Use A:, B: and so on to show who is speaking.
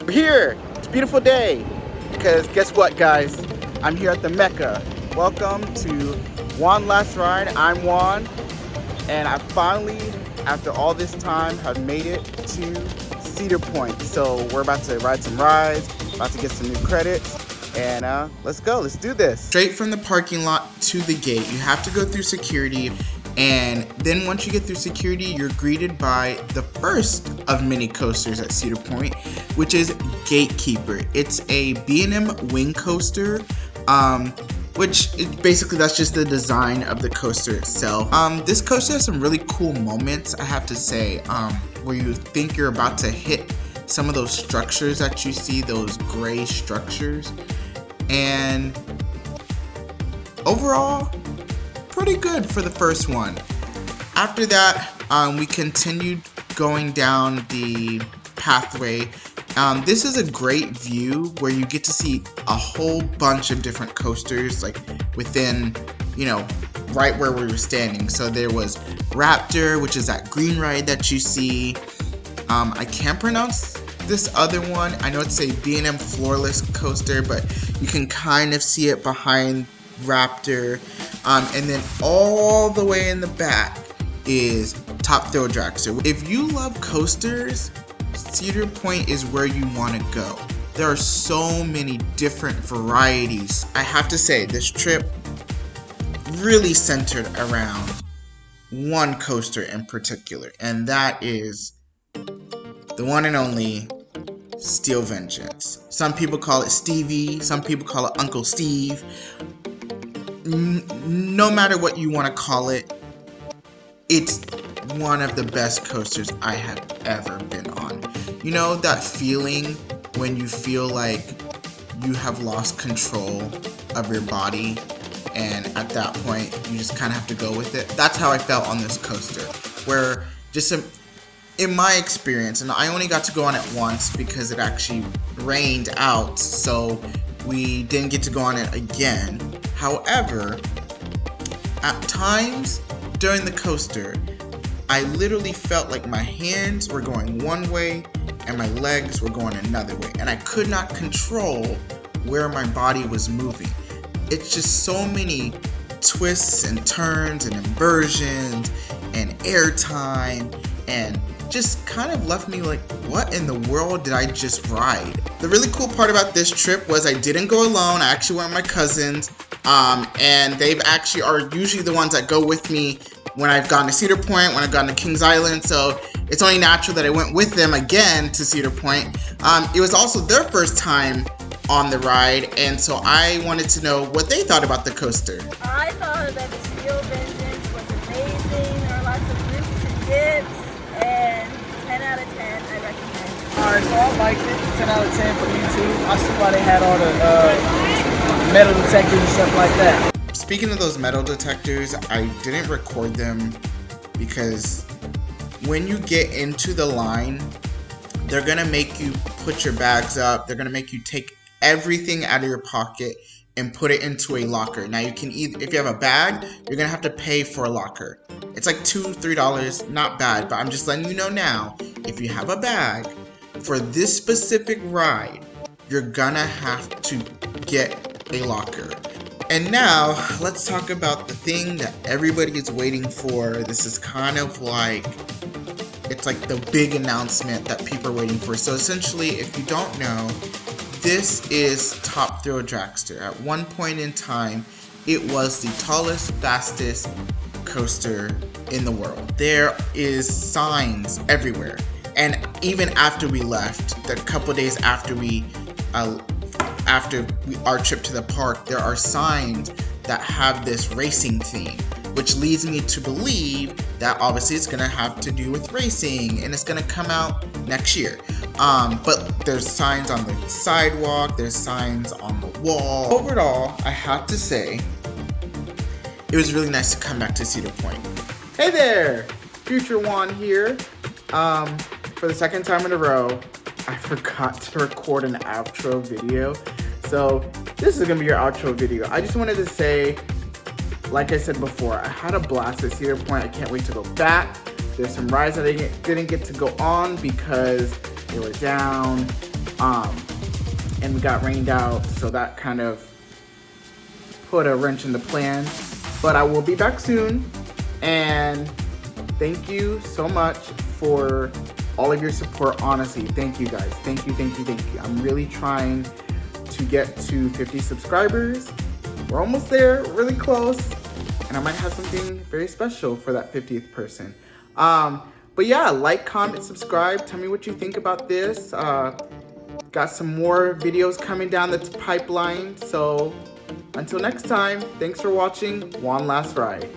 A: We're here. It's a beautiful day because guess what, guys? I'm here at the Mecca. Welcome to Juan Last Ride. I'm Juan, and I finally, after all this time, have made it to Cedar Point. So we're about to ride some rides, about to get some new credits, and let's go. Let's do this. Straight from the parking lot to the gate. You have to go through security, and then once you get through security, you're greeted by the first of many coasters at Cedar Point, which is Gatekeeper. It's a B&M wing coaster, which basically that's just the design of the coaster itself. This coaster has some really cool moments, I have to say, where you think you're about to hit some of those structures that you see, those gray structures. And overall, pretty good for the first one. After that, we continued going down the pathway. This is a great view where you get to see a whole bunch of different coasters, like within, right where we were standing. So there was Raptor, which is that green ride that you see. I can't pronounce this other one. I know it's a B&M floorless coaster, but you can kind of see it behind Raptor. And then all the way in the back is Top Thrill Dragster. If you love coasters, Cedar Point is where you want to go. There are so many different varieties. I have to say, this trip really centered around one coaster in particular, and that is the one and only Steel Vengeance. Some people call it Stevie, some people call it Uncle Steve. No matter what you want to call it, it's one of the best coasters I have ever been on. You know that feeling when you feel like you have lost control of your body, and at that point you just kind of have to go with it? That's how I felt on this coaster, where just in my experience, and I only got to go on it once because it actually rained out, so we didn't get to go on it again. However, at times during the coaster, I literally felt like my hands were going one way and my legs were going another way, and I could not control where my body was moving. It's just so many twists and turns and inversions and airtime, and just kind of left me like, what in the world did I just ride? The really cool part about this trip was I didn't go alone. I actually went with my cousins, and they've actually are usually the ones that go with me when I've gone to Cedar Point, when I've gone to Kings Island, so it's only natural that I went with them again to Cedar Point. It was also their first time on the ride, and so I wanted to know what they thought about the coaster.
B: I thought that the Steel Vengeance was amazing. There were lots of loops and dips, and 10 out of 10, I recommend.
C: Alright, so I liked it. 10 out of 10 for me too. I see why they had all the metal detectors and stuff like that.
A: Speaking of those metal detectors, I didn't record them because when you get into the line, they're gonna make you put your bags up. They're gonna make you take everything out of your pocket and put it into a locker. Now you can either, if you have a bag, you're gonna have to pay for a locker. It's like $2-3, not bad, but I'm just letting you know now, if you have a bag for this specific ride, you're gonna have to get a locker. And now let's talk about the thing that everybody is waiting for. This is kind of like, it's like the big announcement that people are waiting for. So essentially, if you don't know, this is Top Thrill Dragster. At one point in time, it was the tallest, fastest coaster in the world. There is signs everywhere. And even after we left, the couple days after our trip to the park, there are signs that have this racing theme, which leads me to believe that obviously it's gonna have to do with racing, and it's gonna come out next year. But there's signs on the sidewalk, there's signs on the wall. Overall, I have to say, it was really nice to come back to Cedar Point. Hey there, Future Juan here. For the second time in a row, I forgot to record an outro video. So this is gonna be your outro video. I just wanted to say, like I said before, I had a blast at Cedar Point. I can't wait to go back. There's some rides that I didn't get to go on because they were down.
D: And we got rained out, so that kind of put a wrench in the plan. But I will be back soon, and thank you so much for all of your support. Honestly, thank you guys. Thank you. I'm really trying to get to 50 subscribers. We're almost there, really close, and I might have something very special for that 50th person. But yeah, like, comment, subscribe. Tell me what you think about this. Got some more videos coming down the pipeline. So until next time, thanks for watching One Last Ride.